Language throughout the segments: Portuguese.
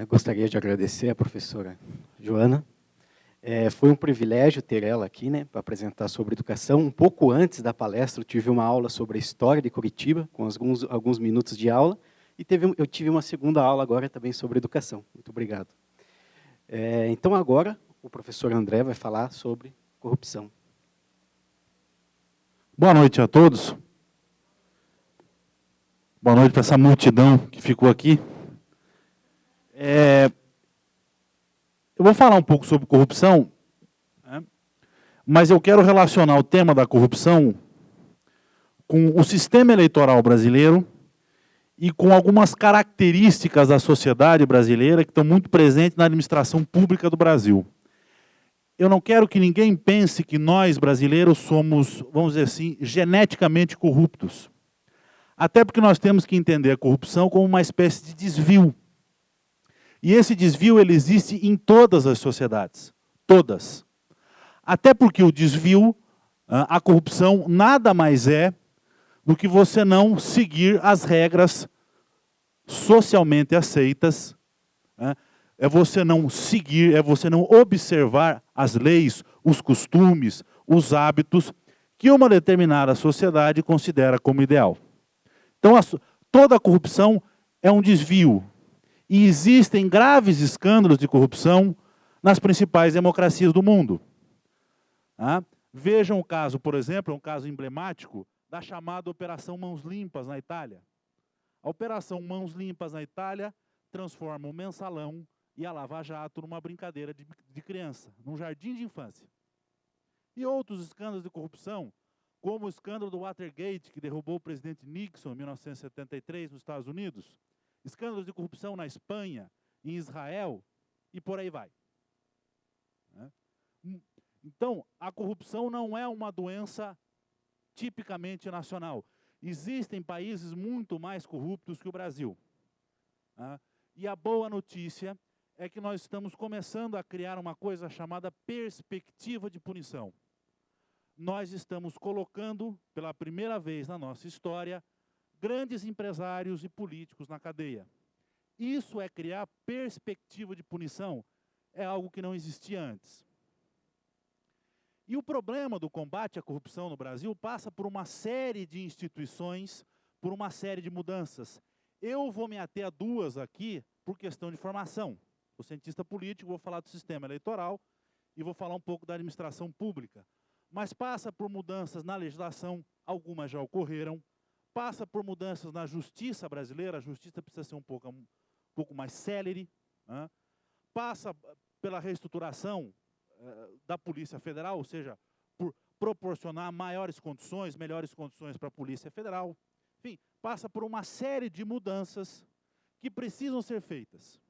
Gostaria de agradecer à professora Joana. Foi um privilégio ter ela aqui, né, para apresentar sobre educação. Um pouco antes da palestra, eu tive uma aula sobre a história de Curitiba, com alguns minutos de aula, e eu tive uma segunda aula agora também sobre educação. Muito obrigado. Então, agora, o professor André vai falar sobre corrupção. Boa noite a todos. Boa noite para essa multidão que ficou aqui. Eu vou falar um pouco sobre corrupção, né, mas eu quero relacionar o tema da corrupção com o sistema eleitoral brasileiro e com algumas características da sociedade brasileira que estão muito presentes na administração pública do Brasil. Eu não quero que ninguém pense que nós, brasileiros, somos, vamos dizer assim, geneticamente corruptos. Até porque nós temos que entender a corrupção como uma espécie de desvio. E esse desvio ele existe em todas as sociedades. Todas. Até porque o desvio, a corrupção, nada mais é do que você não seguir as regras socialmente aceitas. É você não seguir, é você não observar as leis, os costumes, os hábitos que uma determinada sociedade considera como ideal. Então, toda a corrupção é um desvio. E existem graves escândalos de corrupção nas principais democracias do mundo. Vejam o caso, por exemplo, um caso emblemático da chamada Operação Mãos Limpas na Itália. A Operação Mãos Limpas na Itália transforma o mensalão e a Lava Jato numa brincadeira de criança, num jardim de infância. E outros escândalos de corrupção, como o escândalo do Watergate, que derrubou o presidente Nixon em 1973 nos Estados Unidos, escândalos de corrupção na Espanha, em Israel, e por aí vai. Então, a corrupção não é uma doença tipicamente nacional. Existem países muito mais corruptos que o Brasil. E a boa notícia é que nós estamos começando a criar uma coisa chamada perspectiva de punição. Nós estamos colocando, pela primeira vez na nossa história, grandes empresários e políticos na cadeia. Isso é criar perspectiva de punição, é algo que não existia antes. E o problema do combate à corrupção no Brasil passa por uma série de instituições, por uma série de mudanças. Eu vou me ater a duas aqui por questão de formação. Sou cientista político, vou falar do sistema eleitoral e vou falar um pouco da administração pública. Mas passa por mudanças na legislação, algumas já ocorreram, passa por mudanças na justiça brasileira, a justiça precisa ser um pouco mais célere, passa pela reestruturação da Polícia Federal, ou seja, por proporcionar maiores condições, melhores condições para a Polícia Federal. Enfim, passa por uma série de mudanças que precisam ser feitas.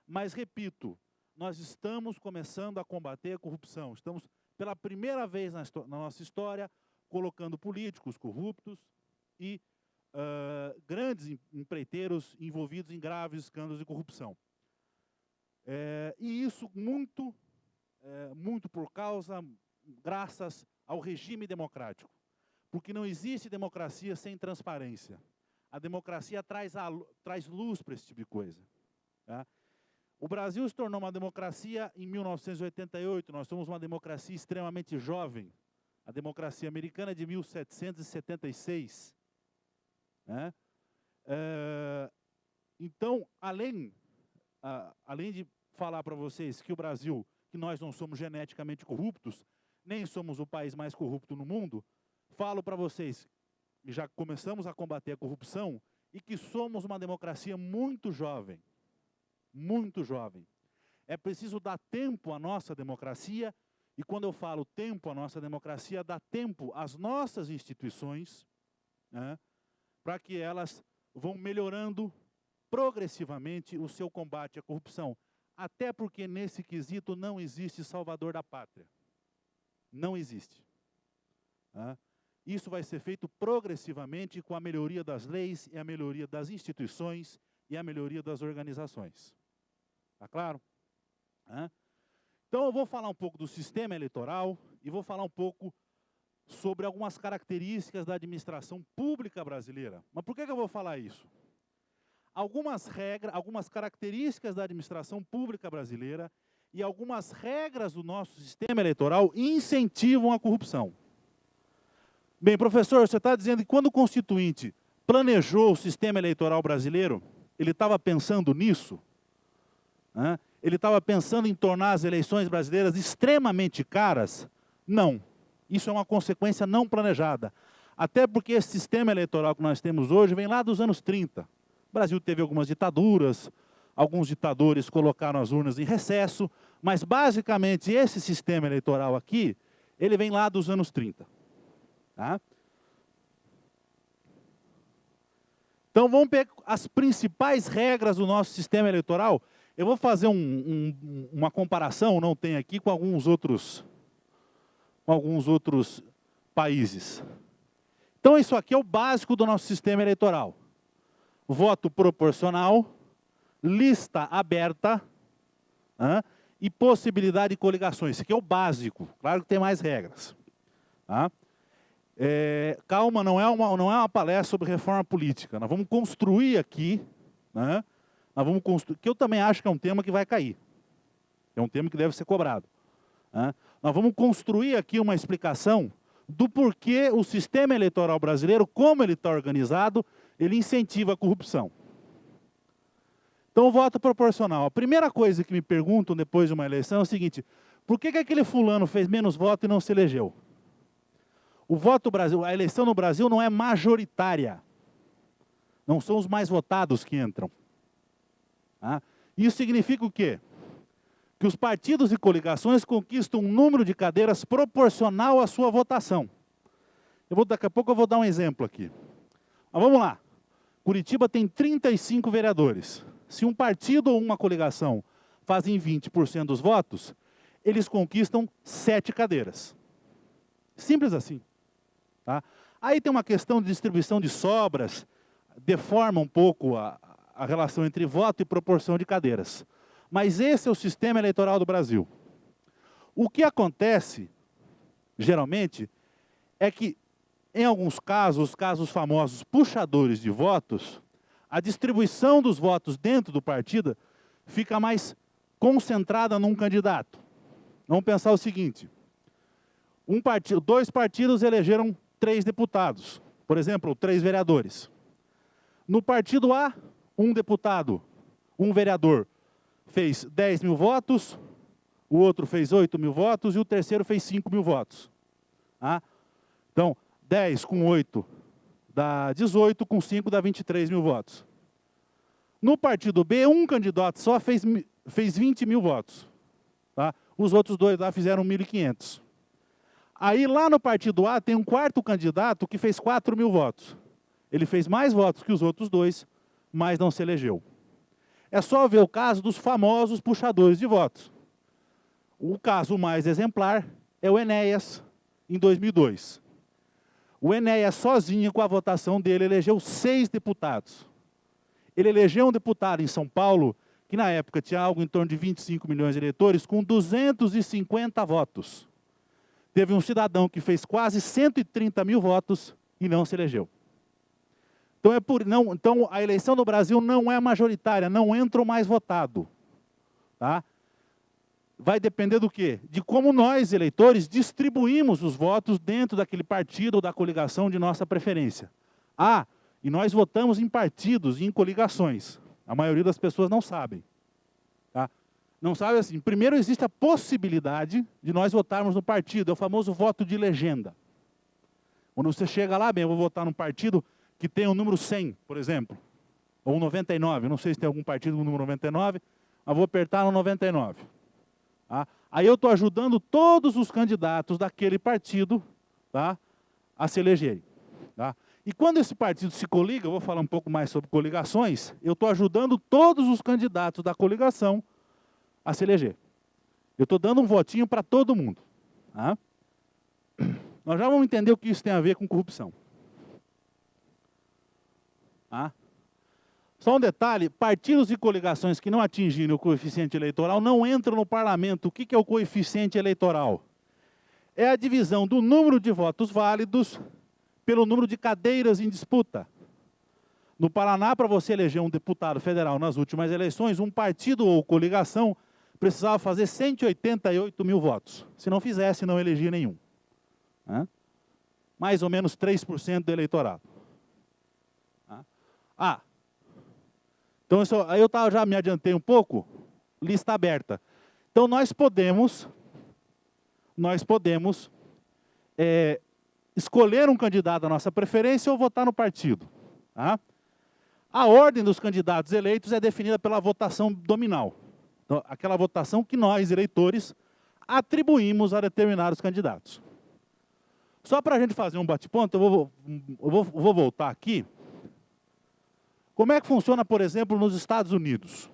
Mas, repito, nós estamos começando a combater a corrupção. Estamos, pela primeira vez na nossa história, colocando políticos corruptos e grandes empreiteiros envolvidos em graves escândalos de corrupção. E isso muito graças ao regime democrático. Porque não existe democracia sem transparência. A democracia traz luz para esse tipo de coisa. O Brasil se tornou uma democracia em 1988, nós somos uma democracia extremamente jovem. A democracia americana é de 1776. Então, além de falar para vocês que o Brasil, que nós não somos geneticamente corruptos, nem somos o país mais corrupto no mundo, falo para vocês que já começamos a combater a corrupção e que somos uma democracia muito jovem. Muito jovem. É preciso dar tempo à nossa democracia, e quando eu falo tempo à nossa democracia, dá tempo às nossas instituições, para que elas vão melhorando progressivamente o seu combate à corrupção. Até porque nesse quesito não existe salvador da pátria. Não existe. Isso vai ser feito progressivamente com a melhoria das leis, e a melhoria das instituições, e a melhoria das organizações. Tá claro? Então eu vou falar um pouco do sistema eleitoral e vou falar um pouco sobre algumas características da administração pública brasileira. Mas por que eu vou falar isso? algumas regras, algumas características da administração pública brasileira e algumas regras do nosso sistema eleitoral incentivam a corrupção. Bem, professor, você está dizendo que quando o Constituinte planejou o sistema eleitoral brasileiro, ele estava pensando nisso? Né? Ele estava pensando em tornar as eleições brasileiras extremamente caras? Não. Isso é uma consequência não planejada. Até porque esse sistema eleitoral que nós temos hoje vem lá dos anos 30. O Brasil teve algumas ditaduras, alguns ditadores colocaram as urnas em recesso, mas basicamente esse sistema eleitoral aqui, ele vem lá dos anos 30. Tá? Então vamos pegar as principais regras do nosso sistema eleitoral. Eu vou fazer uma comparação, não tem aqui, com alguns outros países. Então isso aqui é o básico do nosso sistema eleitoral. Voto proporcional, lista aberta, e possibilidade de coligações. Isso aqui é o básico. Claro que tem mais regras. Tá? Calma, não é uma palestra sobre reforma política. Nós vamos construir aqui, né? Que eu também acho que é um tema que vai cair. É um tema que deve ser cobrado. Né? Nós vamos construir aqui uma explicação do porquê o sistema eleitoral brasileiro, como ele está organizado, ele incentiva a corrupção. Então, o voto proporcional. A primeira coisa que me perguntam depois de uma eleição é o seguinte: por que aquele fulano fez menos voto e não se elegeu? O voto Brasil, a eleição no Brasil não é majoritária. Não são os mais votados que entram. Tá? Isso significa o quê? Que os partidos e coligações conquistam um número de cadeiras proporcional à sua votação. Daqui a pouco eu vou dar um exemplo aqui. Mas vamos lá. Curitiba tem 35 vereadores. Se um partido ou uma coligação fazem 20% dos votos, eles conquistam 7 cadeiras. Simples assim. Tá? Aí tem uma questão de distribuição de sobras, deforma um pouco a relação entre voto e proporção de cadeiras. Mas esse é o sistema eleitoral do Brasil. O que acontece, geralmente, é que, em alguns casos, os casos famosos puxadores de votos, a distribuição dos votos dentro do partido fica mais concentrada num candidato. Vamos pensar o seguinte: dois partidos elegeram 3 deputados, por exemplo, 3 vereadores. No partido A, um deputado, um vereador, fez 10 mil votos, o outro fez 8 mil votos e o terceiro fez 5 mil votos. Tá? Então, 10 com 8 dá 18, com 5 dá 23 mil votos. No partido B, um candidato só fez 20 mil votos. Tá? Os outros 2 lá fizeram 1.500. Aí lá no partido A tem um quarto candidato que fez 4 mil votos. Ele fez mais votos que os outros 2, mas não se elegeu. É só ver o caso dos famosos puxadores de votos. O caso mais exemplar é o Enéas, em 2002. O Enéas, sozinho, com a votação dele, elegeu 6 deputados. Ele elegeu um deputado em São Paulo, que na época tinha algo em torno de 25 milhões de eleitores, com 250 votos. Teve um cidadão que fez quase 130 mil votos e não se elegeu. Então a eleição no Brasil não é majoritária, não entra o mais votado. Tá? Vai depender do quê? De como nós, eleitores, distribuímos os votos dentro daquele partido ou da coligação de nossa preferência. E nós votamos em partidos e em coligações. A maioria das pessoas não sabem. Tá? Não sabe assim. Primeiro, existe a possibilidade de nós votarmos no partido. É o famoso voto de legenda. Quando você chega lá, bem, eu vou votar num partido que tem o número 100, por exemplo. Ou 99. Eu não sei se tem algum partido com o número 99, mas vou apertar no 99. Tá? Aí eu estou ajudando todos os candidatos daquele partido, tá, a se elegerem. Tá? E quando esse partido se coliga, eu vou falar um pouco mais sobre coligações, eu estou ajudando todos os candidatos da coligação a se eleger. Eu estou dando um votinho para todo mundo. Tá? Nós já vamos entender o que isso tem a ver com corrupção. Tá? Só um detalhe: partidos e coligações que não atingirem o coeficiente eleitoral não entram no parlamento. O que é o coeficiente eleitoral? É a divisão do número de votos válidos pelo número de cadeiras em disputa. No Paraná, para você eleger um deputado federal nas últimas eleições, um partido ou coligação precisava fazer 188 mil votos. Se não fizesse, não elegia nenhum. Né? Mais ou menos 3% do eleitorado. Então aí eu já me adiantei um pouco, lista aberta. Então nós podemos escolher um candidato à nossa preferência ou votar no partido. Tá? A ordem dos candidatos eleitos é definida pela votação nominal. Então, aquela votação que nós, eleitores, atribuímos a determinados candidatos. Só para a gente fazer um bate-ponto, eu vou voltar aqui. Como é que funciona, por exemplo, nos Estados Unidos?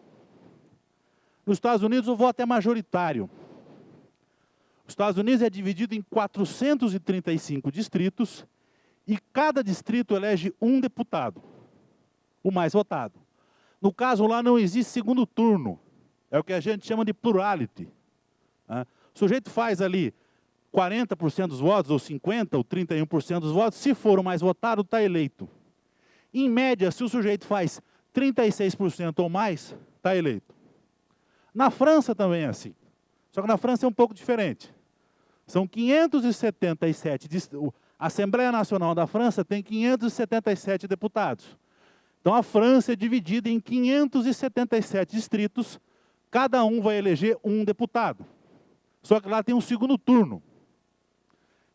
Nos Estados Unidos o voto é majoritário. Os Estados Unidos é dividido em 435 distritos e cada distrito elege um deputado, o mais votado. No caso lá não existe segundo turno, é o que a gente chama de plurality. Né? O sujeito faz ali 40% dos votos, ou 50%, ou 31% dos votos, se for o mais votado, está eleito. Em média, se o sujeito faz 36% ou mais, está eleito. Na França também é assim. Só que na França é um pouco diferente. São 577, a Assembleia Nacional da França tem 577 deputados. Então a França é dividida em 577 distritos, cada um vai eleger um deputado. Só que lá tem um segundo turno.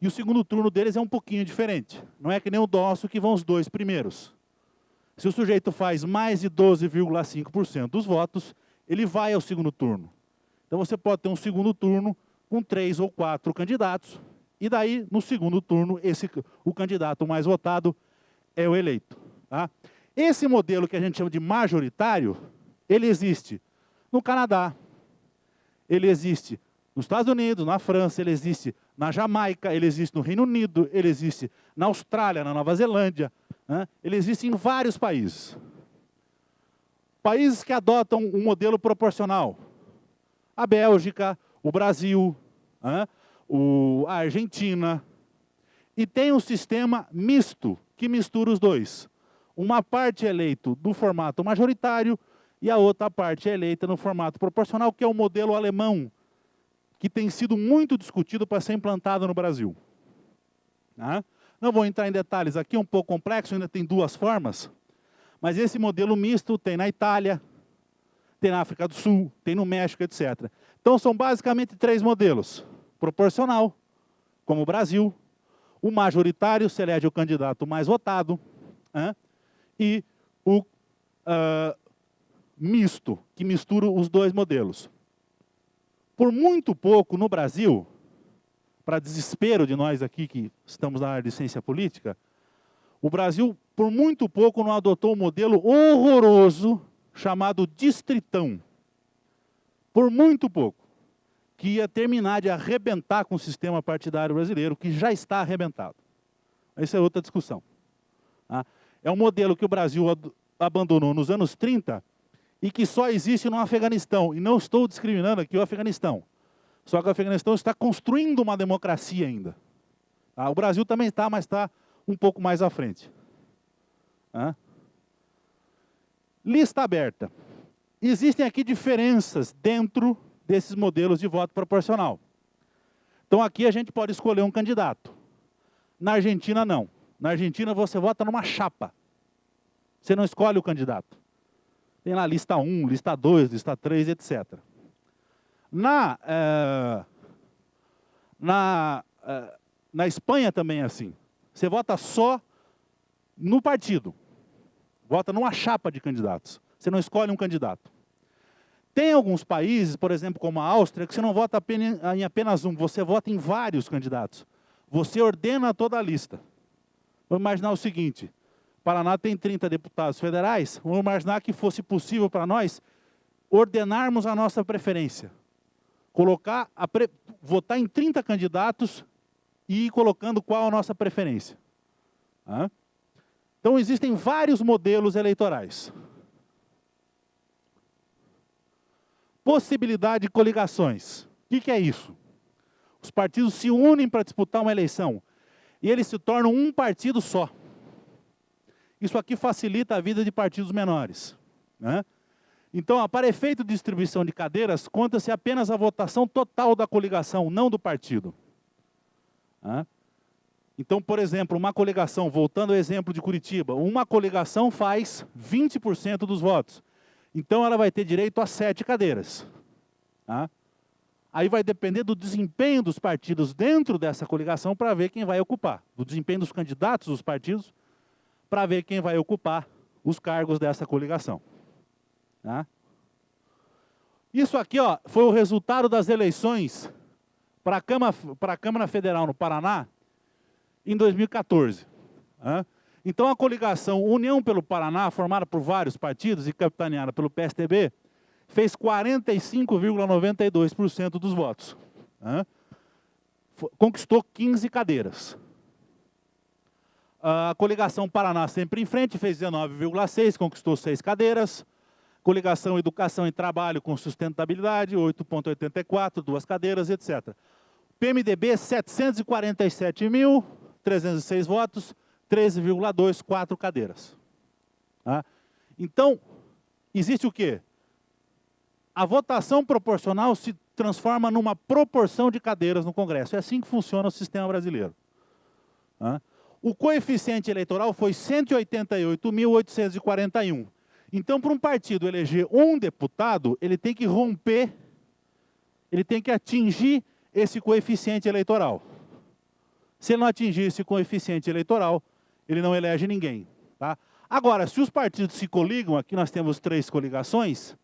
E o segundo turno deles é um pouquinho diferente. Não é que nem o nosso, que vão os dois primeiros. Se o sujeito faz mais de 12,5% dos votos, ele vai ao segundo turno. Então você pode ter um segundo turno com 3 ou 4 candidatos, e daí, no segundo turno, o candidato mais votado é o eleito. Tá? Esse modelo que a gente chama de majoritário, ele existe no Canadá, ele existe nos Estados Unidos, na França, ele existe na Jamaica, ele existe no Reino Unido, ele existe na Austrália, na Nova Zelândia, né? Ele existe em vários países. Países que adotam um modelo proporcional. A Bélgica, o Brasil, né? A Argentina. E tem um sistema misto, que mistura os dois. Uma parte é eleito no formato majoritário e a outra parte é eleita no formato proporcional, que é o modelo alemão, que tem sido muito discutido para ser implantado no Brasil. Tá? Não vou entrar em detalhes aqui, é um pouco complexo, ainda tem duas formas, mas esse modelo misto tem na Itália, tem na África do Sul, tem no México, etc. Então são basicamente 3 modelos. Proporcional, como o Brasil, o majoritário se elege o candidato mais votado, né? E o misto, que mistura os dois modelos. Por muito pouco no Brasil, para desespero de nós aqui que estamos na área de ciência política, o Brasil, por muito pouco, não adotou um modelo horroroso chamado distritão. Por muito pouco. Que ia terminar de arrebentar com o sistema partidário brasileiro, que já está arrebentado. Essa é outra discussão. Tá? É um modelo que o Brasil abandonou nos anos 30 e que só existe no Afeganistão. E não estou discriminando aqui o Afeganistão. Só que o Afeganistão está construindo uma democracia ainda. Tá? O Brasil também está, mas está um pouco mais à frente. Tá? Lista aberta. Existem aqui diferenças dentro desses modelos de voto proporcional. Então aqui a gente pode escolher um candidato. Na Argentina não. Na Argentina você vota numa chapa. Você não escolhe o candidato. Tem lá lista 1, lista 2, lista 3, etc. Na Espanha também é assim. Você vota só no partido. Vota numa chapa de candidatos. Você não escolhe um candidato. Tem alguns países, por exemplo, como a Áustria, que você não vota em apenas um, você vota em vários candidatos. Você ordena toda a lista. Vamos imaginar o seguinte, o Paraná tem 30 deputados federais, vamos imaginar que fosse possível para nós ordenarmos a nossa preferência. Votar em 30 candidatos e ir colocando qual a nossa preferência. Então existem vários modelos eleitorais. Possibilidade de coligações. O que é isso? Os partidos se unem para disputar uma eleição. E eles se tornam um partido só. Isso aqui facilita a vida de partidos menores, né? Então, ó, para efeito de distribuição de cadeiras, conta-se apenas a votação total da coligação, não do partido. Né? Então, por exemplo, uma coligação, voltando ao exemplo de Curitiba, uma coligação faz 20% dos votos. Então, ela vai ter direito a 7 cadeiras. Tá? Aí vai depender do desempenho dos partidos dentro dessa coligação para ver quem vai ocupar. Do desempenho dos candidatos dos partidos para ver quem vai ocupar os cargos dessa coligação. Tá? Isso aqui, ó, foi o resultado das eleições para a Câmara Federal no Paraná em 2014. Tá? Então, a coligação União pelo Paraná, formada por vários partidos e capitaneada pelo PSDB, fez 45,92% dos votos. Tá? Conquistou 15 cadeiras. A coligação Paraná Sempre em Frente fez 19,6%, conquistou 6 cadeiras. Coligação Educação e Trabalho com Sustentabilidade, 8,84, 2 cadeiras, etc. PMDB, 747.306 votos, 13,2, 4 cadeiras. Tá? Então, existe o quê? A votação proporcional se transforma numa proporção de cadeiras no Congresso. É assim que funciona o sistema brasileiro. Tá? O coeficiente eleitoral foi 188.841. Então, para um partido eleger um deputado, ele tem que romper, ele tem que atingir esse coeficiente eleitoral. Se ele não atingir esse coeficiente eleitoral, ele não elege ninguém. Tá? Agora, se os partidos se coligam, aqui nós temos 3 coligações,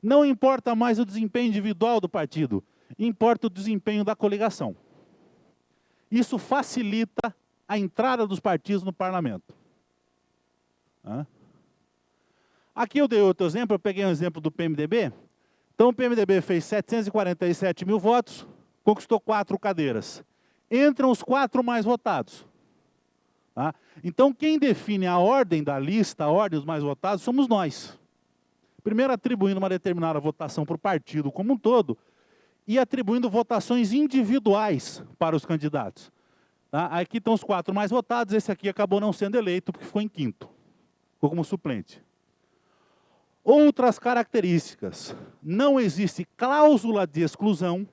não importa mais o desempenho individual do partido, importa o desempenho da coligação. Isso facilita a entrada dos partidos no parlamento. Tá? Aqui eu dei outro exemplo, eu peguei um exemplo do PMDB. Então o PMDB fez 747 mil votos, conquistou 4 cadeiras. Entram os 4 mais votados. Tá? Então quem define a ordem da lista, a ordem dos mais votados, somos nós. Primeiro atribuindo uma determinada votação para o partido como um todo, e atribuindo votações individuais para os candidatos. Tá? Aqui estão os 4 mais votados, esse aqui acabou não sendo eleito, porque ficou em 5º. Ficou como suplente. Outras características. Não existe cláusula de exclusão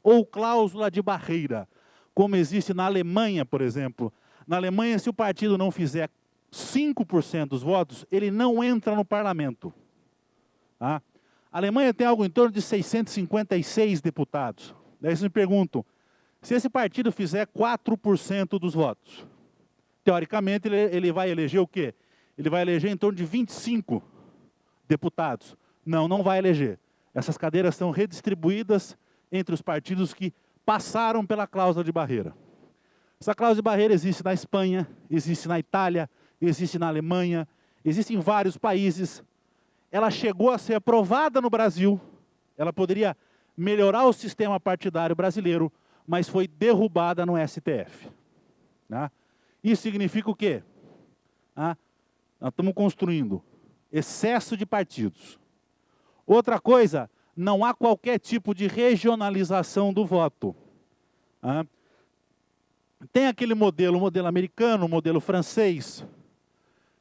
ou cláusula de barreira, como existe na Alemanha, por exemplo. Na Alemanha, se o partido não fizer 5% dos votos, ele não entra no parlamento. Tá? A Alemanha tem algo em torno de 656 deputados. Daí vocês me perguntam, se esse partido fizer 4% dos votos, teoricamente ele vai eleger o quê? Ele vai eleger em torno de 25 deputados. Não, não vai eleger. Essas cadeiras são redistribuídas entre os partidos que passaram pela cláusula de barreira. Essa cláusula de barreira existe na Espanha, existe na Itália, existe na Alemanha, existe em vários países. Ela chegou a ser aprovada no Brasil, ela poderia melhorar o sistema partidário brasileiro, mas foi derrubada no STF. Tá? Isso significa o quê? Nós estamos construindo excesso de partidos. Outra coisa, não há qualquer tipo de regionalização do voto. Tá? Tem aquele modelo, o modelo americano, o modelo francês,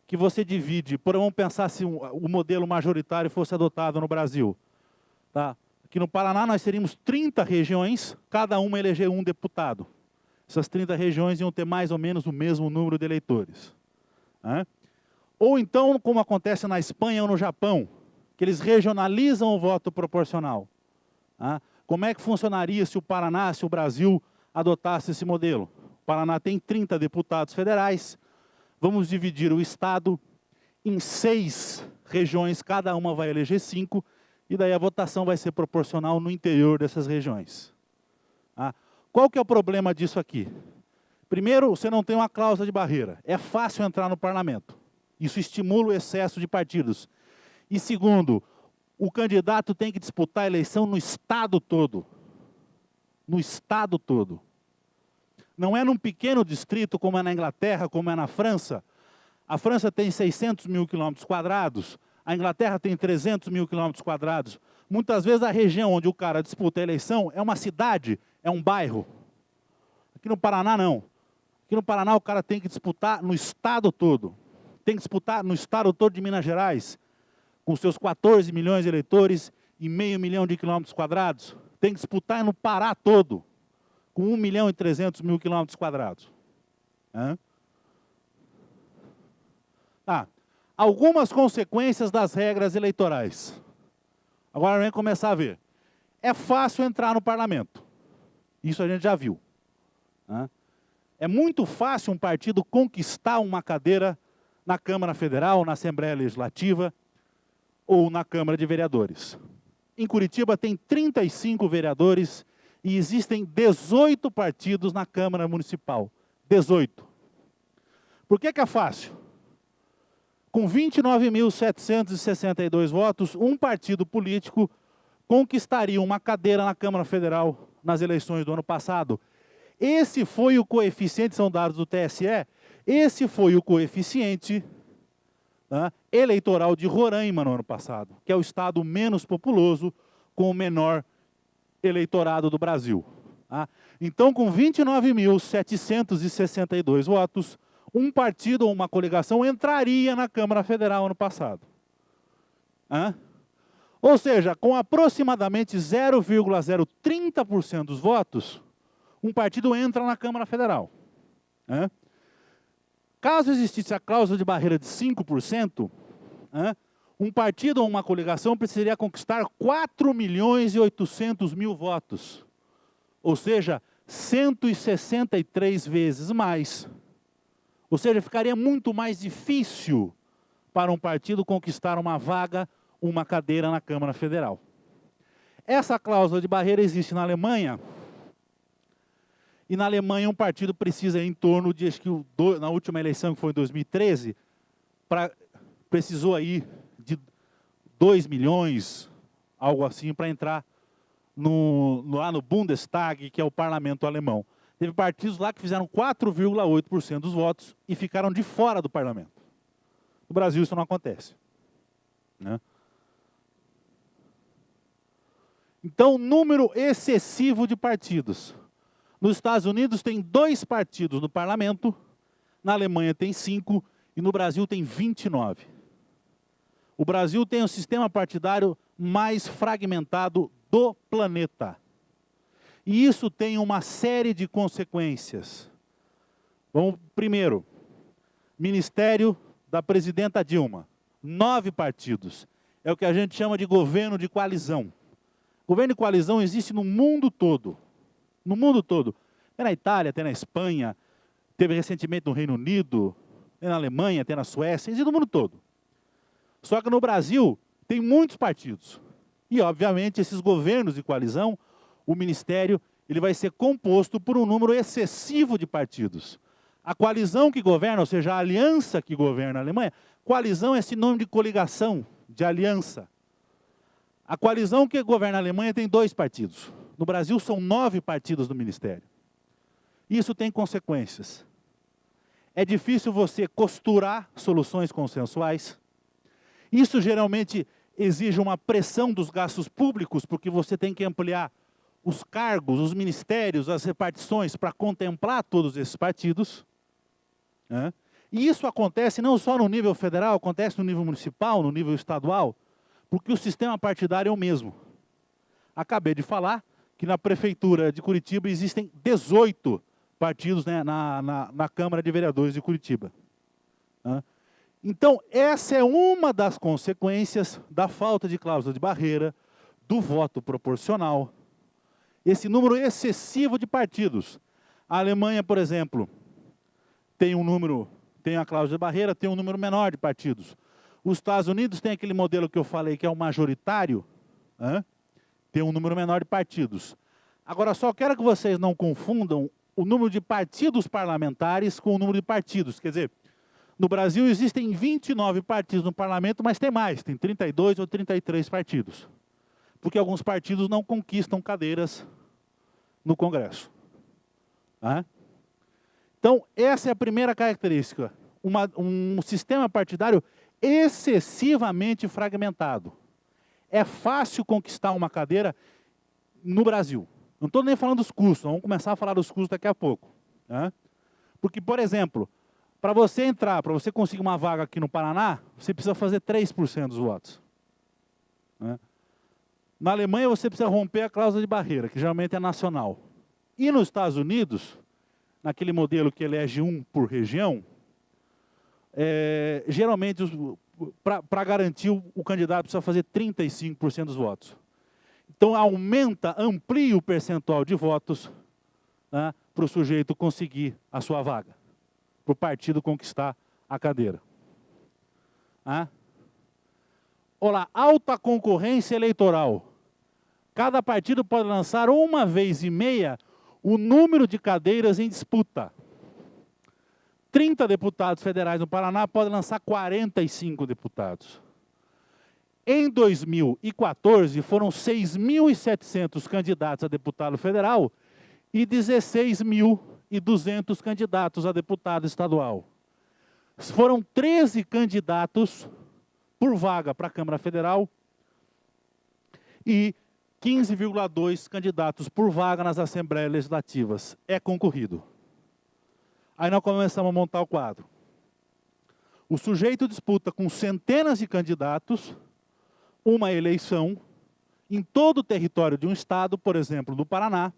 que você divide, vamos pensar se o modelo majoritário fosse adotado no Brasil. Tá? Aqui no Paraná nós teríamos 30 regiões, cada uma eleger um deputado. Essas 30 regiões iam ter mais ou menos o mesmo número de eleitores. Tá? Ou então, como acontece na Espanha ou no Japão, que eles regionalizam o voto proporcional. Tá? Como é que funcionaria se o Paraná, se o Brasil adotasse esse modelo? O Paraná tem 30 deputados federais, vamos dividir o estado em 6 regiões, cada uma vai eleger 5, e daí a votação vai ser proporcional no interior dessas regiões. Tá? Qual que é o problema disso aqui? Primeiro, você não tem uma cláusula de barreira, é fácil entrar no parlamento. Isso estimula o excesso de partidos. E segundo, o candidato tem que disputar a eleição no estado todo. No estado todo. Não é num pequeno distrito, como é na Inglaterra, como é na França. A França tem 600 mil quilômetros quadrados, a Inglaterra tem 300 mil quilômetros quadrados. Muitas vezes a região onde o cara disputa a eleição é uma cidade, é um bairro. Aqui no Paraná, não. Aqui no Paraná o cara tem que disputar no estado todo. tem que disputar no estado todo de Minas Gerais, com seus 14 milhões de eleitores e meio milhão de quilômetros quadrados. Tem que disputar no Pará todo, com 1.300.000 quilômetros quadrados. Algumas consequências das regras eleitorais. Agora vamos começar a ver. É fácil entrar no parlamento. Isso a gente já viu. É muito fácil um partido conquistar uma cadeira na Câmara Federal, na Assembleia Legislativa ou na Câmara de Vereadores. Em Curitiba tem 35 vereadores e existem 18 partidos na Câmara Municipal. 18. Por que é fácil? Com 29.762 votos, um partido político conquistaria uma cadeira na Câmara Federal nas eleições do ano passado. Esse foi o coeficiente, são dados do TSE, esse foi o coeficiente eleitoral de Roraima no ano passado, que é o estado menos populoso, com o menor eleitorado do Brasil. Então, com 29.762 votos, um partido ou uma coligação entraria na Câmara Federal ano passado. Ou seja, com aproximadamente 0,030% dos votos, um partido entra na Câmara Federal. Caso existisse a cláusula de barreira de 5%, um partido ou uma coligação precisaria conquistar 4.800.000 votos. Ou seja, 163 vezes mais. Ou seja, ficaria muito mais difícil para um partido conquistar uma vaga, uma cadeira na Câmara Federal. Essa cláusula de barreira existe na Alemanha. E na Alemanha um partido precisa em torno de, acho que na última eleição, que foi em 2013, precisou aí de 2 milhões, algo assim, para entrar lá no Bundestag, que é o parlamento alemão. Teve partidos lá que fizeram 4,8% dos votos e ficaram de fora do parlamento. No Brasil isso não acontece. Então, número excessivo de partidos. Nos Estados Unidos tem 2 partidos no parlamento, na Alemanha tem 5 e no Brasil tem 29. O Brasil tem o sistema partidário mais fragmentado do planeta. E isso tem uma série de consequências. Vamos, primeiro, Ministério da Presidenta Dilma. 9 partidos. É o que a gente chama de governo de coalizão. Governo de coalizão existe no mundo todo. No mundo todo. Tem na Itália, tem na Espanha, teve recentemente no Reino Unido, tem na Alemanha, tem na Suécia, existe no mundo todo. Só que no Brasil tem muitos partidos. E, obviamente, esses governos de coalizão, o ministério, ele vai ser composto por um número excessivo de partidos. A coalizão que governa, ou seja, a aliança que governa a Alemanha, coalizão é sinônimo de coligação, de aliança. A coalizão que governa a Alemanha tem 2 partidos. No Brasil são 9 partidos no ministério. Isso tem consequências. É difícil você costurar soluções consensuais. Isso geralmente exige uma pressão dos gastos públicos, porque você tem que ampliar os cargos, os ministérios, as repartições para contemplar todos esses partidos. E isso acontece não só no nível federal, acontece no nível municipal, no nível estadual, porque o sistema partidário é o mesmo. Acabei de falar que na Prefeitura de Curitiba existem 18 partidos, né, na Câmara de Vereadores de Curitiba. Então, essa é uma das consequências da falta de cláusula de barreira, do voto proporcional, esse número excessivo de partidos. A Alemanha, por exemplo, tem a cláusula de barreira, tem um número menor de partidos. Os Estados Unidos tem aquele modelo que eu falei, que é o majoritário, tem um número menor de partidos. Agora, só quero que vocês não confundam o número de partidos parlamentares com o número de partidos. Quer dizer, no Brasil existem 29 partidos no parlamento, mas tem mais, tem 32 ou 33 partidos. Porque alguns partidos não conquistam cadeiras no Congresso. Então, essa é a primeira característica. Um sistema partidário excessivamente fragmentado. É fácil conquistar uma cadeira no Brasil. Não estou nem falando dos custos, vamos começar a falar dos custos daqui a pouco. Porque, por exemplo, Para você entrar, para você conseguir uma vaga aqui no Paraná, você precisa fazer 3% dos votos. Né? Na Alemanha, você precisa romper a cláusula de barreira, que geralmente é nacional. E nos Estados Unidos, naquele modelo que elege um por região, geralmente, para garantir, o candidato precisa fazer 35% dos votos. Então, amplia o percentual de votos, né, para o sujeito conseguir a sua vaga, para o partido conquistar a cadeira. Olá, alta concorrência eleitoral. Cada partido pode lançar 1,5 vezes o número de cadeiras em disputa. 30 deputados federais no Paraná podem lançar 45 deputados. Em 2014, foram 6.700 candidatos a deputado federal e 16.200 candidatos a deputado estadual. Foram 13 candidatos por vaga para a Câmara Federal e 15,2 candidatos por vaga nas Assembleias Legislativas. É concorrido. Aí nós começamos a montar o quadro. O sujeito disputa com centenas de candidatos uma eleição em todo o território de um estado, por exemplo, do Paraná,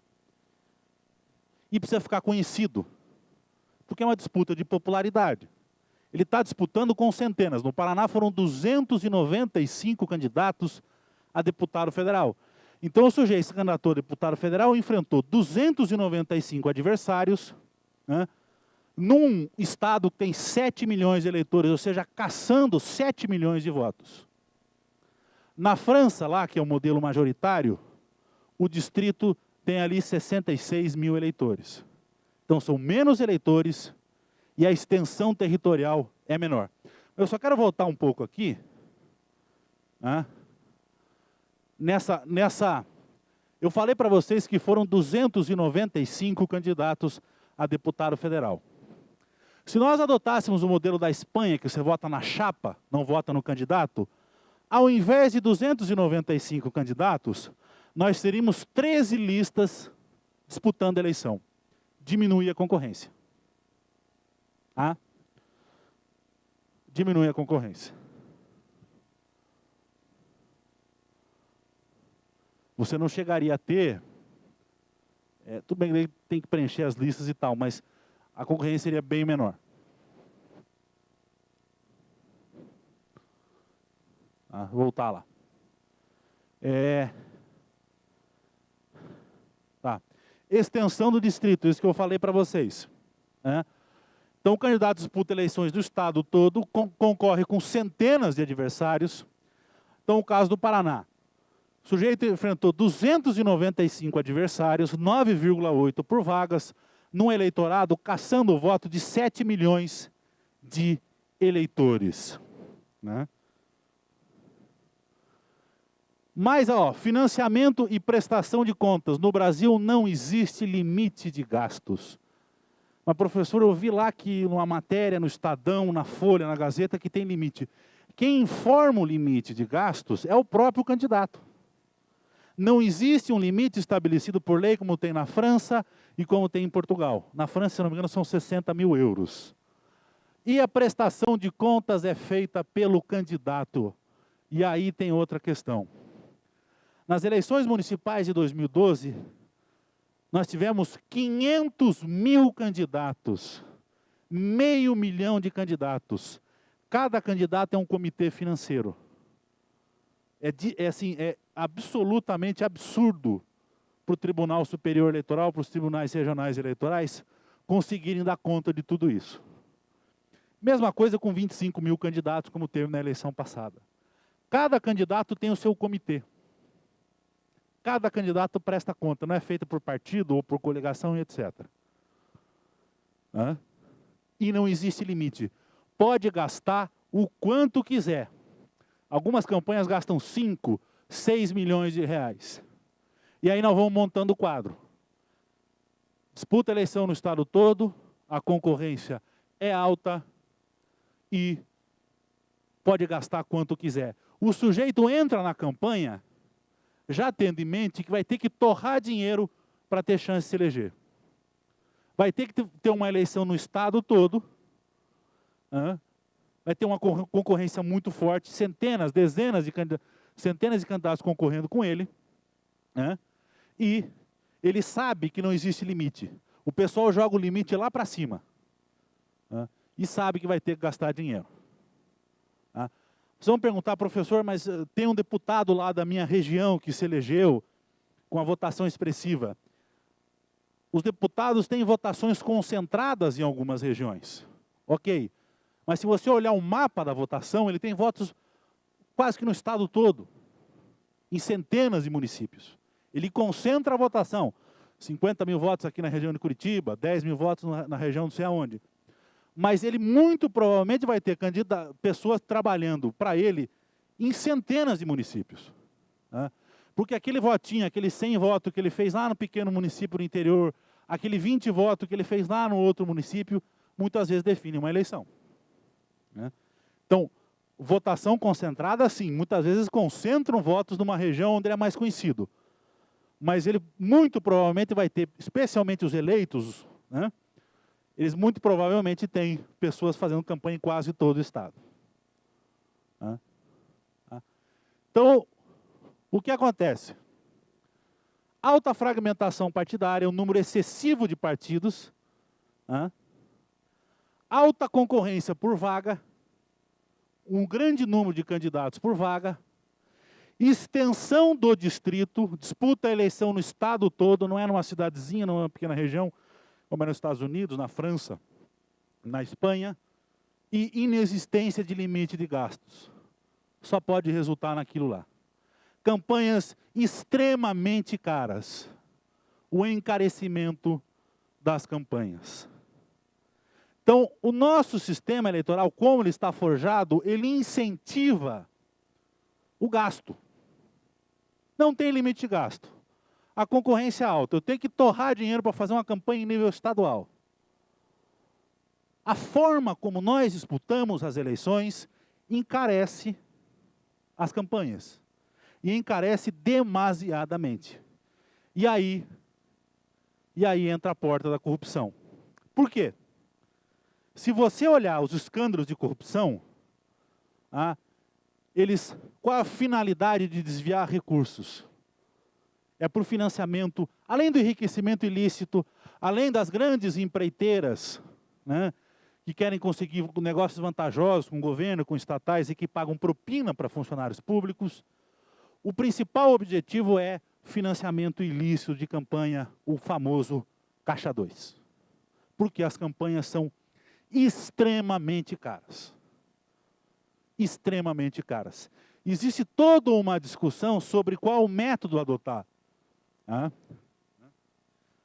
e precisa ficar conhecido, porque é uma disputa de popularidade. Ele está disputando com centenas. No Paraná foram 295 candidatos a deputado federal. Então o sujeito se candidatou a deputado federal, enfrentou 295 adversários, né, num estado que tem 7 milhões de eleitores, ou seja, caçando 7 milhões de votos. Na França, lá, que é o modelo majoritário, o distrito tem ali 66 mil eleitores. Então são menos eleitores e a extensão territorial é menor. Eu só quero voltar um pouco aqui, né? Eu falei para vocês que foram 295 candidatos a deputado federal. Se nós adotássemos o modelo da Espanha, que você vota na chapa, não vota no candidato, ao invés de 295 candidatos, nós teríamos 13 listas disputando a eleição. Diminui a concorrência. Diminui a concorrência. Você não chegaria a ter... tudo bem que tem que preencher as listas e tal, mas a concorrência seria bem menor. Vou voltar lá. Extensão do distrito, isso que eu falei para vocês. Então o candidato disputa eleições do estado todo, concorre com centenas de adversários. Então o caso do Paraná. O sujeito enfrentou 295 adversários, 9,8 por vagas, num eleitorado caçando o voto de 7 milhões de eleitores. Né? Mas, financiamento e prestação de contas. No Brasil não existe limite de gastos. Mas, professor, eu vi lá que numa matéria, no Estadão, na Folha, na Gazeta, que tem limite. Quem informa o limite de gastos é o próprio candidato. Não existe um limite estabelecido por lei, como tem na França e como tem em Portugal. Na França, se não me engano, são 60 mil euros. E a prestação de contas é feita pelo candidato. E aí tem outra questão. Nas eleições municipais de 2012, nós tivemos 500 mil candidatos. 500 mil de candidatos. Cada candidato é um comitê financeiro. É absolutamente absurdo para o Tribunal Superior Eleitoral, para os tribunais regionais eleitorais, conseguirem dar conta de tudo isso. Mesma coisa com 25 mil candidatos, como teve na eleição passada. Cada candidato tem o seu comitê. Cada candidato presta conta, não é feito por partido ou por coligação e etc. E não existe limite. Pode gastar o quanto quiser. Algumas campanhas gastam 5, 6 milhões de reais. E aí nós vamos montando o quadro. Disputa a eleição no estado todo, a concorrência é alta e pode gastar quanto quiser. O sujeito entra na campanha já tendo em mente que vai ter que torrar dinheiro para ter chance de se eleger. Vai ter que ter uma eleição no estado todo, vai ter uma concorrência muito forte, centenas, dezenas de candidatos concorrendo com ele, e ele sabe que não existe limite. O pessoal joga o limite lá para cima, e sabe que vai ter que gastar dinheiro. Vocês vão perguntar, professor, mas tem um deputado lá da minha região que se elegeu com a votação expressiva. Os deputados têm votações concentradas em algumas regiões. Ok. Mas se você olhar o mapa da votação, ele tem votos quase que no estado todo, em centenas de municípios. Ele concentra a votação. 50 mil votos aqui na região de Curitiba, 10 mil votos na região não sei aonde. Mas ele muito provavelmente vai ter pessoas trabalhando para ele em centenas de municípios. Porque aquele votinho, aquele 100 votos que ele fez lá no pequeno município do interior, aquele 20 votos que ele fez lá no outro município, muitas vezes define uma eleição. Então, votação concentrada, sim, muitas vezes concentram votos numa região onde ele é mais conhecido. Mas ele muito provavelmente vai ter, especialmente os eleitos, eles muito provavelmente têm pessoas fazendo campanha em quase todo o estado. Então, o que acontece? Alta fragmentação partidária, um número excessivo de partidos, alta concorrência por vaga, um grande número de candidatos por vaga, extensão do distrito, disputa a eleição no estado todo, não é numa cidadezinha, numa pequena região, como é nos Estados Unidos, na França, na Espanha, e inexistência de limite de gastos. Só pode resultar naquilo lá. Campanhas extremamente caras. O encarecimento das campanhas. Então, o nosso sistema eleitoral, como ele está forjado, ele incentiva o gasto. Não tem limite de gasto. A concorrência é alta. Eu tenho que torrar dinheiro para fazer uma campanha em nível estadual. A forma como nós disputamos as eleições encarece as campanhas. E encarece demasiadamente. E aí entra a porta da corrupção. Por quê? Se você olhar os escândalos de corrupção, qual a finalidade de desviar recursos? É por financiamento, além do enriquecimento ilícito, além das grandes empreiteiras, que querem conseguir negócios vantajosos com o governo, com estatais e que pagam propina para funcionários públicos, o principal objetivo é financiamento ilícito de campanha, o famoso Caixa 2. Porque as campanhas são extremamente caras. Extremamente caras. Existe toda uma discussão sobre qual método adotar.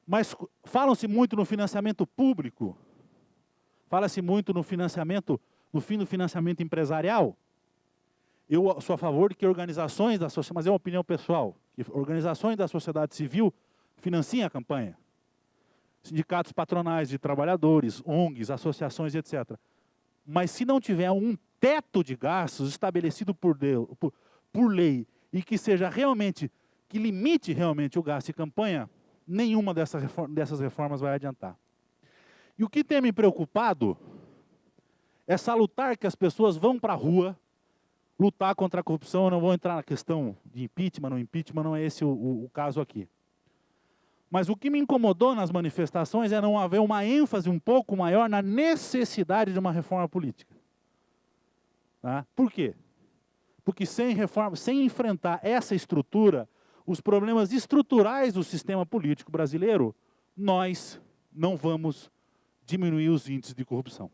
Mas falam-se muito no financiamento público, fala-se muito no financiamento, no fim do financiamento empresarial. Eu sou a favor de que organizações da sociedade, mas é uma opinião pessoal, que organizações da sociedade civil financiem a campanha. Sindicatos patronais de trabalhadores, ONGs, associações, etc. Mas se não tiver um teto de gastos estabelecido por lei e que seja realmente, que limite realmente o gasto de campanha, nenhuma dessas reformas vai adiantar. E o que tem me preocupado é salutar que as pessoas vão para a rua lutar contra a corrupção. Eu não vou entrar na questão de impeachment, não é esse o caso aqui. Mas o que me incomodou nas manifestações é não haver uma ênfase um pouco maior na necessidade de uma reforma política. Por quê? Porque sem reforma, sem enfrentar essa estrutura, os problemas estruturais do sistema político brasileiro, nós não vamos diminuir os índices de corrupção.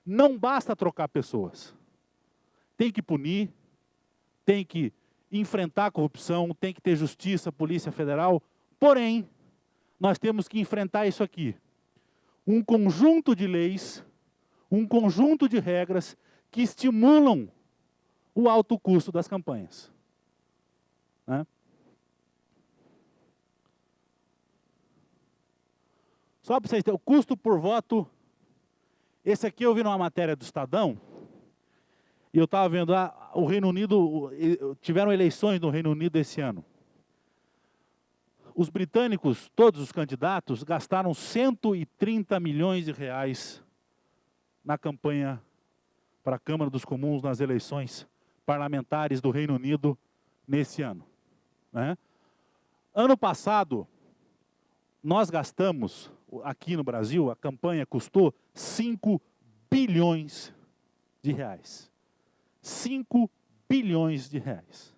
Não basta trocar pessoas. Tem que punir, tem que enfrentar a corrupção, tem que ter justiça, Polícia Federal. Porém, nós temos que enfrentar isso aqui. Um conjunto de leis, um conjunto de regras que estimulam o alto custo das campanhas. Só para vocês terem, o custo por voto, esse aqui eu vi numa matéria do Estadão, e eu estava vendo, o Reino Unido, tiveram eleições no Reino Unido esse ano. Os britânicos, todos os candidatos, gastaram 130 milhões de reais na campanha para a Câmara dos Comuns nas eleições parlamentares do Reino Unido nesse ano. Né? Ano passado, nós gastamos, aqui no Brasil, a campanha custou 5 bilhões de reais. 5 bilhões de reais.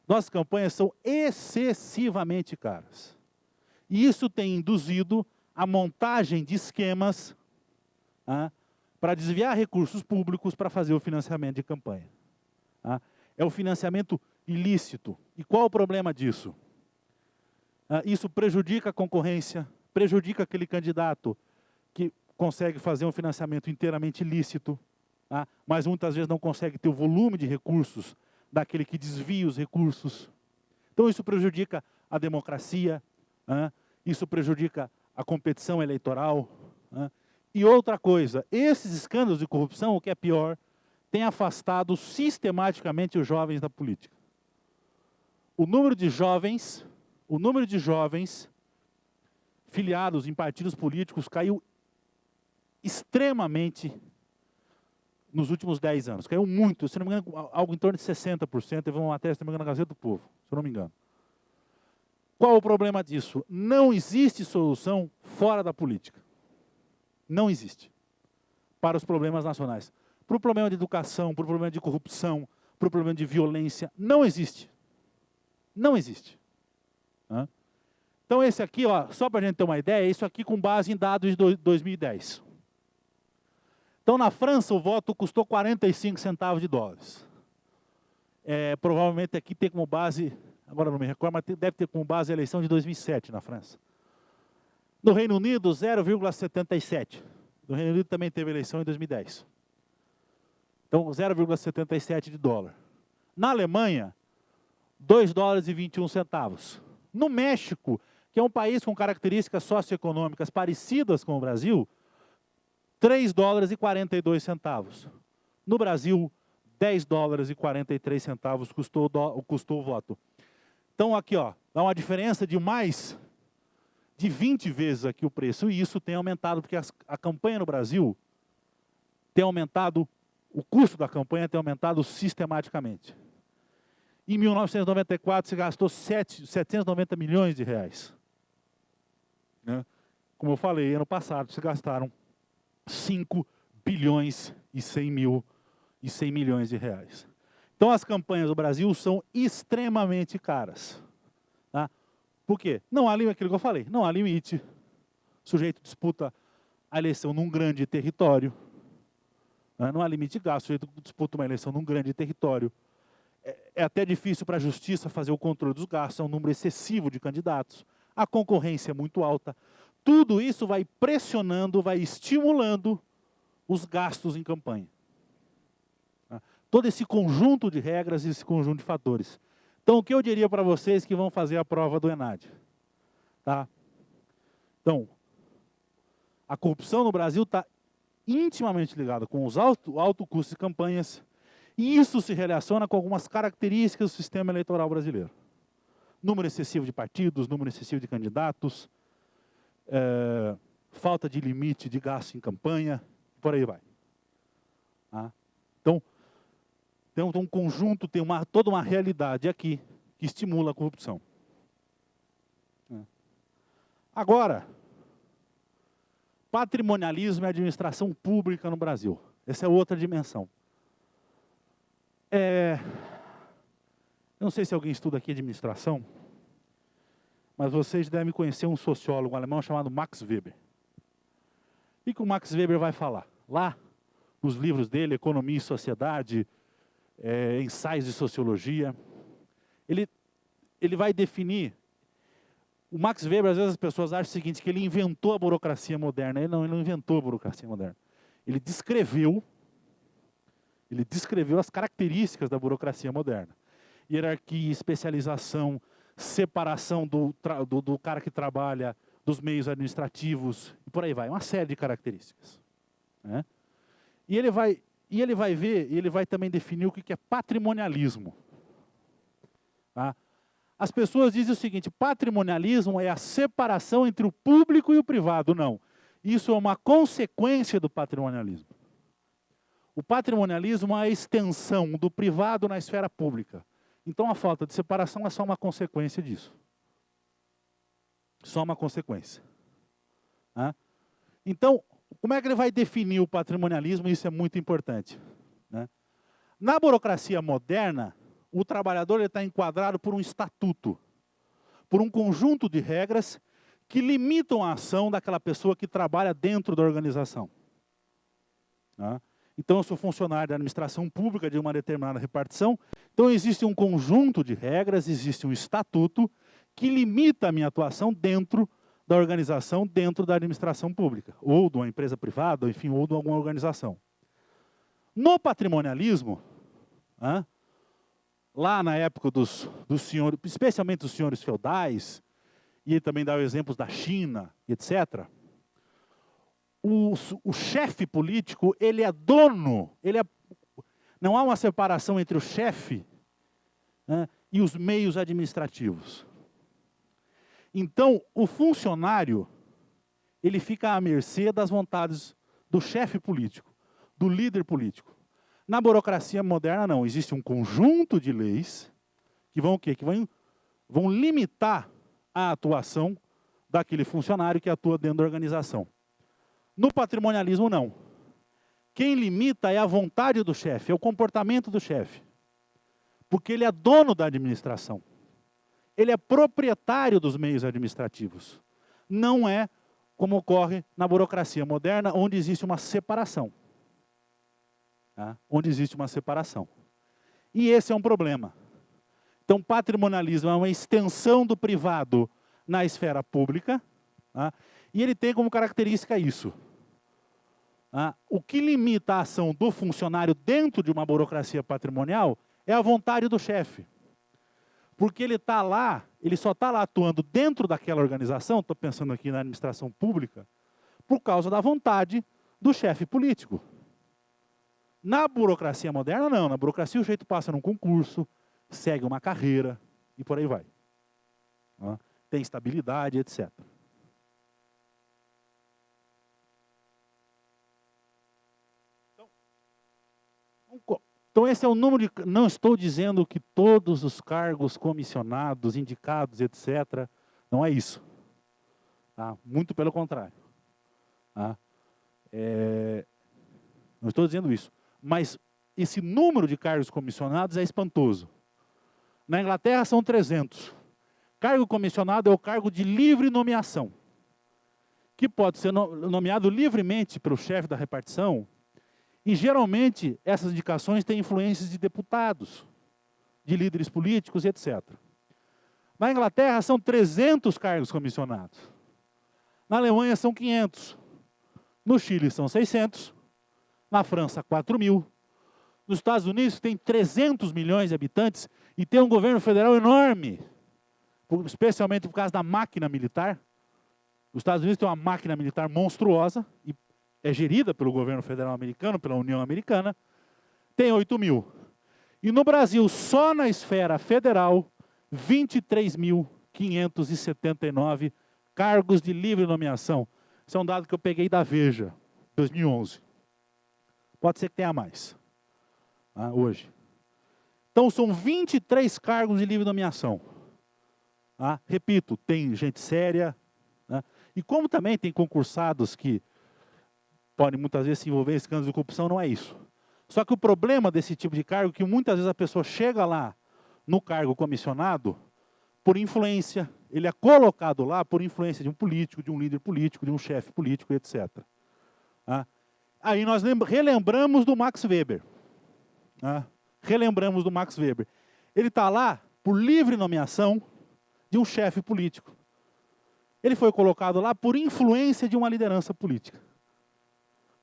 Nossas campanhas são excessivamente caras. E isso tem induzido a montagem de esquemas para desviar recursos públicos para fazer o financiamento de campanha. É o financiamento ilícito. E qual o problema disso? Isso prejudica a concorrência, prejudica aquele candidato que consegue fazer um financiamento inteiramente ilícito, mas muitas vezes não consegue ter o volume de recursos daquele que desvia os recursos. Então isso prejudica a democracia, isso prejudica a competição eleitoral. E outra coisa, esses escândalos de corrupção, o que é pior, têm afastado sistematicamente os jovens da política. O número de jovens filiados em partidos políticos caiu extremamente nos últimos 10 anos. Caiu muito, se não me engano, algo em torno de 60%. Teve uma matéria, se não me engano, na Gazeta do Povo, se eu não me engano. Qual o problema disso? Não existe solução fora da política. Não existe. Para os problemas nacionais. Para o problema de educação, para o problema de corrupção, para o problema de violência, não existe. Não existe. Então esse aqui, só para a gente ter uma ideia, isso aqui com base em dados de 2010. Então na França o voto custou 45 centavos de dólares. Provavelmente aqui tem como base, agora não me recordo, mas deve ter como base a eleição de 2007 na França. No Reino Unido, 0,77. No Reino Unido também teve eleição em 2010. Então 0,77 de dólar. Na Alemanha, 2 dólares e 21 centavos. No México, que é um país com características socioeconômicas parecidas com o Brasil, 3 dólares e 42 centavos. No Brasil, 10 dólares e 43 centavos custou o voto. Então aqui, dá uma diferença de mais de 20 vezes aqui o preço. E isso tem aumentado, porque a campanha no Brasil tem aumentado, o custo da campanha tem aumentado sistematicamente. Em 1994 se gastou 790 milhões de reais. Como eu falei, ano passado se gastaram 5 bilhões e 100 milhões de reais. Então as campanhas do Brasil são extremamente caras. Por quê? Não há limite, aquilo que eu falei, não há limite. O sujeito disputa a eleição num grande território. Não há limite de gasto, o sujeito disputa uma eleição num grande território. É até difícil para a justiça fazer o controle dos gastos, é um número excessivo de candidatos. A concorrência é muito alta. Tudo isso vai pressionando, vai estimulando os gastos em campanha. Todo esse conjunto de regras e esse conjunto de fatores. Então, o que eu diria para vocês que vão fazer a prova do ENAD? Então, a corrupção no Brasil está intimamente ligada com os alto custo de campanhas, e isso se relaciona com algumas características do sistema eleitoral brasileiro. Número excessivo de partidos, número excessivo de candidatos, falta de limite de gasto em campanha, por aí vai. Então, tem um conjunto, tem toda uma realidade aqui que estimula a corrupção. Agora, patrimonialismo e administração pública no Brasil. Essa é outra dimensão. Eu não sei se alguém estuda aqui administração, mas vocês devem conhecer um sociólogo alemão chamado Max Weber. O que o Max Weber vai falar? Lá, nos livros dele, Economia e Sociedade, Ensaios de Sociologia, ele vai definir. O Max Weber, às vezes as pessoas acham o seguinte, que ele inventou a burocracia moderna. Ele não inventou a burocracia moderna. Ele descreveu as características da burocracia moderna. Hierarquia, especialização, separação do cara que trabalha, dos meios administrativos, e por aí vai. Uma série de características. E ele vai ver, e ele vai também definir o que é patrimonialismo. As pessoas dizem o seguinte, patrimonialismo é a separação entre o público e o privado. Não. Isso é uma consequência do patrimonialismo. O patrimonialismo é a extensão do privado na esfera pública. Então a falta de separação é só uma consequência disso. Só uma consequência. Né? Então, como é que ele vai definir o patrimonialismo? Isso é muito importante. Né? Na burocracia moderna, o trabalhador está enquadrado por um estatuto, por um conjunto de regras que limitam a ação daquela pessoa que trabalha dentro da organização. Né? Então, eu sou funcionário da administração pública de uma determinada repartição, então existe um conjunto de regras, existe um estatuto que limita a minha atuação dentro da organização, dentro da administração pública, ou de uma empresa privada, enfim, ou de alguma organização. No patrimonialismo, né, lá na época dos senhores, especialmente dos senhores feudais, e ele também dá exemplos da China, etc., o chefe político, ele é dono, não há uma separação entre o chefe, né, e os meios administrativos. Então, o funcionário, ele fica à mercê das vontades do chefe político, do líder político. Na burocracia moderna, não. Existe um conjunto de leis que vão o quê? Que vão limitar a atuação daquele funcionário que atua dentro da organização. No patrimonialismo, não. Quem limita é a vontade do chefe, é o comportamento do chefe. Porque ele é dono da administração. Ele é proprietário dos meios administrativos. Não é como ocorre na burocracia moderna, onde existe uma separação. Tá? Onde existe uma separação. E esse é um problema. Então, patrimonialismo é uma extensão do privado na esfera pública, tá? E ele tem como característica isso. Tá? O que limita a ação do funcionário dentro de uma burocracia patrimonial é a vontade do chefe. Porque ele está lá, ele só está lá atuando dentro daquela organização, estou pensando aqui na administração pública, por causa da vontade do chefe político. Na burocracia moderna, não. Na burocracia, o sujeito passa num concurso, segue uma carreira e por aí vai. Tem estabilidade, etc. Então, esse é o número de... Não estou dizendo que todos os cargos comissionados, indicados, etc. Não é isso. Tá? Muito pelo contrário. Tá? Não estou dizendo isso. Mas esse número de cargos comissionados é espantoso. Na Inglaterra são 300. Cargo comissionado é o cargo de livre nomeação, que pode ser nomeado livremente pelo chefe da repartição, e geralmente essas indicações têm influências de deputados, de líderes políticos, etc. Na Inglaterra são 300 cargos comissionados. Na Alemanha são 500. No Chile são 600. Na França, 4.000. Nos Estados Unidos tem 300 milhões de habitantes e tem um governo federal enorme, especialmente por causa da máquina militar. Os Estados Unidos têm uma máquina militar monstruosa e é gerida pelo governo federal americano, pela União Americana. Tem 8.000. E no Brasil, só na esfera federal, 23.579 cargos de livre nomeação. Esse é um dado que eu peguei da Veja, 2011. Pode ser que tenha mais, hoje. Então, são 23 cargos de livre nomeação. Repito, tem gente séria. E como também tem concursados que podem muitas vezes se envolver em escândalos de corrupção, não é isso. Só que o problema desse tipo de cargo é que muitas vezes a pessoa chega lá no cargo comissionado por influência. Ele é colocado lá por influência de um político, de um líder político, de um chefe político, etc. Aí nós relembramos do Max Weber. Relembramos do Max Weber. Ele está lá por livre nomeação de um chefe político. Ele foi colocado lá por influência de uma liderança política.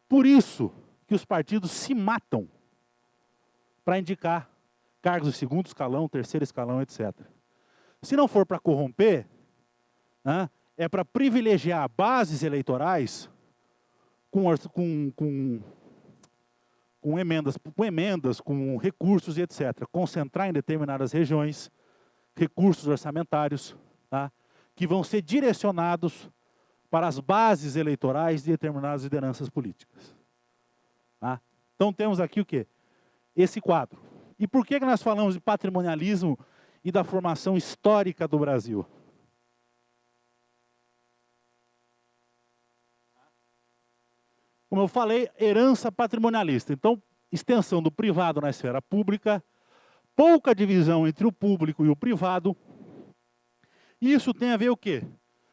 Por isso que os partidos se matam para indicar cargos de segundo escalão, terceiro escalão, etc. Se não for para corromper, é para privilegiar bases eleitorais com emendas, com recursos e etc. Concentrar em determinadas regiões recursos orçamentários, que vão ser direcionados para as bases eleitorais de determinadas lideranças políticas. Então temos aqui o quê? Esse quadro. E por que nós falamos de patrimonialismo e da formação histórica do Brasil? Como eu falei, herança patrimonialista. Então, extensão do privado na esfera pública, pouca divisão entre o público e o privado. Isso tem a ver o quê?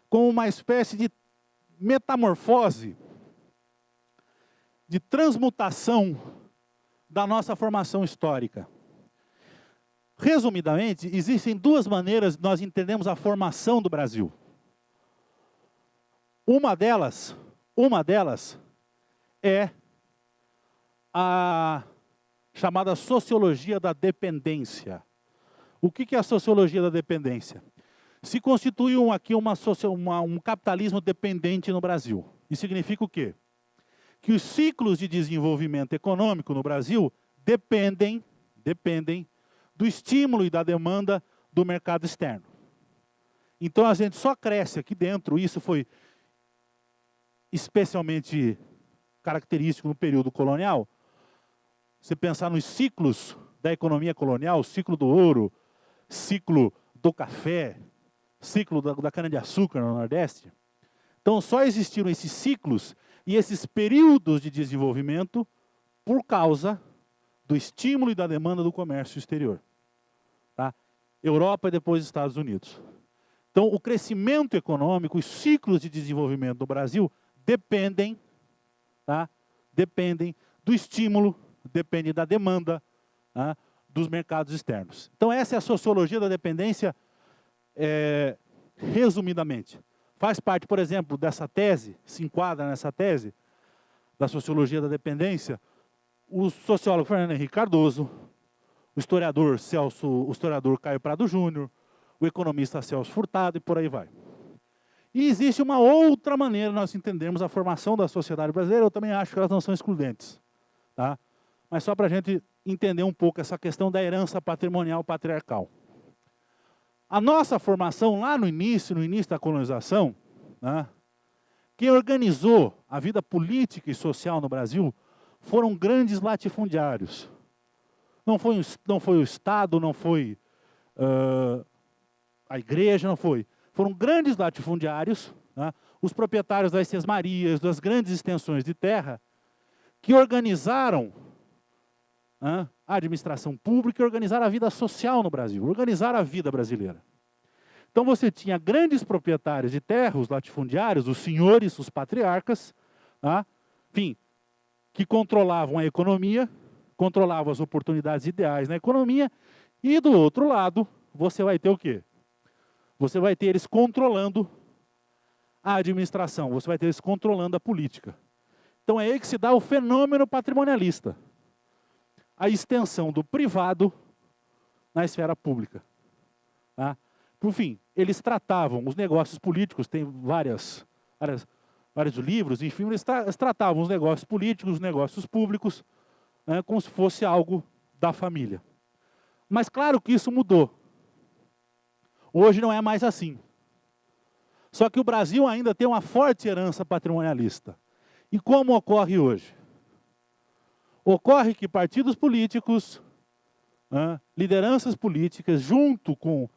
Com uma espécie de metamorfose, de transmutação da nossa formação histórica. Resumidamente, existem duas maneiras de nós entendermos a formação do Brasil. Uma delas é a chamada sociologia da dependência. O que é a sociologia da dependência? Se constituiu aqui um capitalismo dependente no Brasil. Isso significa o quê? Que os ciclos de desenvolvimento econômico no Brasil dependem do estímulo e da demanda do mercado externo. Então a gente só cresce aqui dentro, isso foi especialmente característico no período colonial. Você pensar nos ciclos da economia colonial, o ciclo do ouro, ciclo do café, ciclo da cana-de-açúcar no Nordeste. Então só existiram esses ciclos e esses períodos de desenvolvimento por causa do estímulo e da demanda do comércio exterior. Tá? Europa e depois Estados Unidos. Então o crescimento econômico, os ciclos de desenvolvimento do Brasil dependem, tá? Dependem do estímulo, dependem da demanda, tá? Dos mercados externos. Então essa é a sociologia da dependência, resumidamente. Faz parte, por exemplo, dessa tese, se enquadra nessa tese da sociologia da dependência, o sociólogo Fernando Henrique Cardoso, o historiador Caio Prado Júnior, o economista Celso Furtado e por aí vai. E existe uma outra maneira de nós entendermos a formação da sociedade brasileira, eu também acho que elas não são excludentes. Tá? Mas só para a gente entender um pouco essa questão da herança patrimonial patriarcal. A nossa formação lá no início da colonização, né, quem organizou a vida política e social no Brasil foram grandes latifundiários. Não foi o Estado, não foi a igreja, não foi. Foram grandes latifundiários, né, os proprietários das sesmarias, das grandes extensões de terra, que organizaram a administração pública e organizaram a vida social no Brasil, organizaram a vida brasileira. Então você tinha grandes proprietários de terra, os latifundiários, os senhores, os patriarcas, tá? Enfim, que controlavam a economia, controlavam as oportunidades ideais na economia, e do outro lado, você vai ter o quê? Você vai ter eles controlando a administração, você vai ter eles controlando a política. Então é aí que se dá o fenômeno patrimonialista. A extensão do privado na esfera pública. Tá? Por fim, eles tratavam os negócios políticos, tem vários livros, enfim, eles tratavam os negócios políticos, os negócios públicos, né, como se fosse algo da família. Mas claro que isso mudou. Hoje não é mais assim. Só que o Brasil ainda tem uma forte herança patrimonialista. E como ocorre hoje? Ocorre que partidos políticos, lideranças políticas, junto com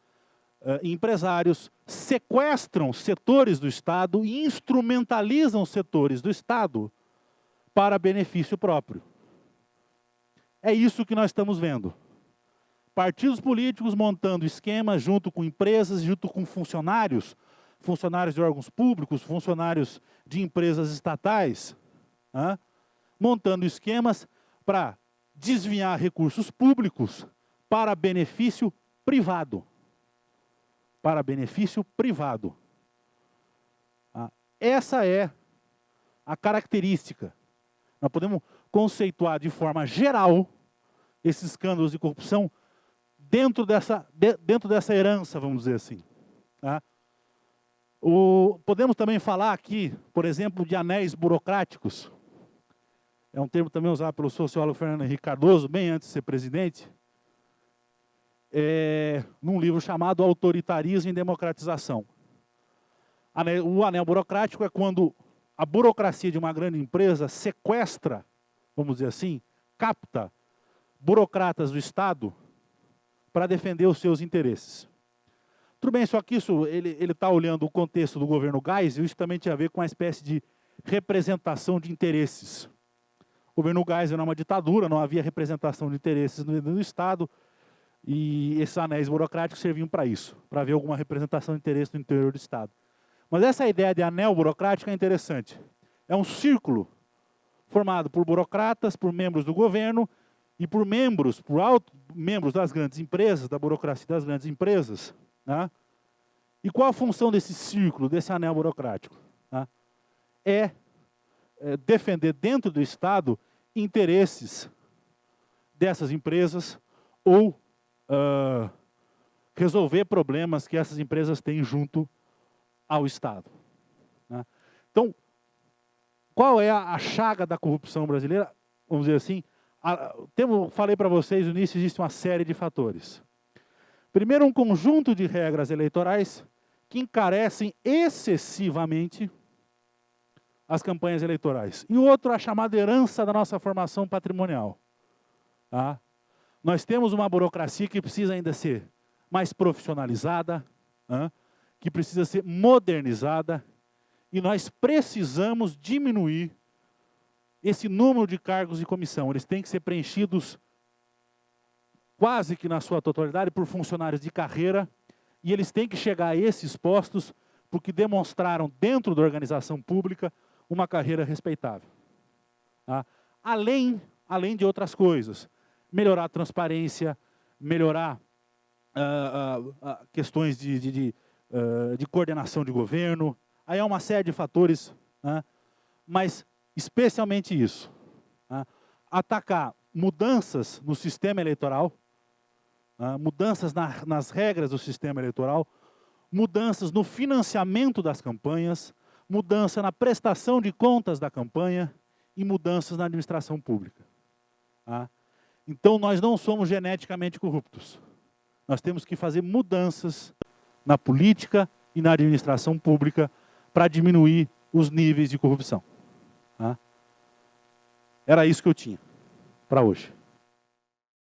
empresários, sequestram setores do Estado e instrumentalizam setores do Estado para benefício próprio. É isso que nós estamos vendo. Partidos políticos montando esquemas junto com empresas, junto com funcionários de órgãos públicos, funcionários de empresas estatais, montando esquemas para desviar recursos públicos para benefício privado. Para benefício privado. Essa é a característica. Nós podemos conceituar de forma geral esses escândalos de corrupção dentro dessa herança, vamos dizer assim. Tá? Podemos também falar aqui, por exemplo, de anéis burocráticos. É um termo também usado pelo sociólogo Fernando Henrique Cardoso, bem antes de ser presidente, num livro chamado Autoritarismo e Democratização. O anel burocrático é quando a burocracia de uma grande empresa sequestra, vamos dizer assim, capta burocratas do Estado para defender os seus interesses. Tudo bem, só que isso, ele está olhando o contexto do governo Geisel, isso também tinha a ver com uma espécie de representação de interesses. O governo Geisel era uma ditadura, não havia representação de interesses no Estado, e esses anéis burocráticos serviam para isso, para haver alguma representação de interesse no interior do Estado. Mas essa ideia de anel burocrático é interessante. É um círculo formado por burocratas, por membros do governo e por membros das grandes empresas, da burocracia das grandes empresas. Né? E qual a função desse círculo, desse anel burocrático? Né? É defender dentro do Estado interesses dessas empresas ou resolver problemas que essas empresas têm junto ao Estado. Né? Então, qual é a chaga da corrupção brasileira? Vamos dizer assim, falei para vocês no início, existe uma série de fatores. Primeiro, um conjunto de regras eleitorais que encarecem excessivamente as campanhas eleitorais. E outro, a chamada herança da nossa formação patrimonial. Tá? Nós temos uma burocracia que precisa ainda ser mais profissionalizada, que precisa ser modernizada, e nós precisamos diminuir esse número de cargos de comissão. Eles têm que ser preenchidos quase que na sua totalidade por funcionários de carreira, e eles têm que chegar a esses postos porque demonstraram dentro da organização pública uma carreira respeitável. Tá? Além de outras coisas, melhorar a transparência, melhorar questões de coordenação de governo, aí há uma série de fatores, mas especialmente isso, atacar mudanças no sistema eleitoral, mudanças nas regras do sistema eleitoral, mudanças no financiamento das campanhas, mudança na prestação de contas da campanha e mudanças na administração pública. Então, nós não somos geneticamente corruptos. Nós temos que fazer mudanças na política e na administração pública para diminuir os níveis de corrupção. Era isso que eu tinha para hoje.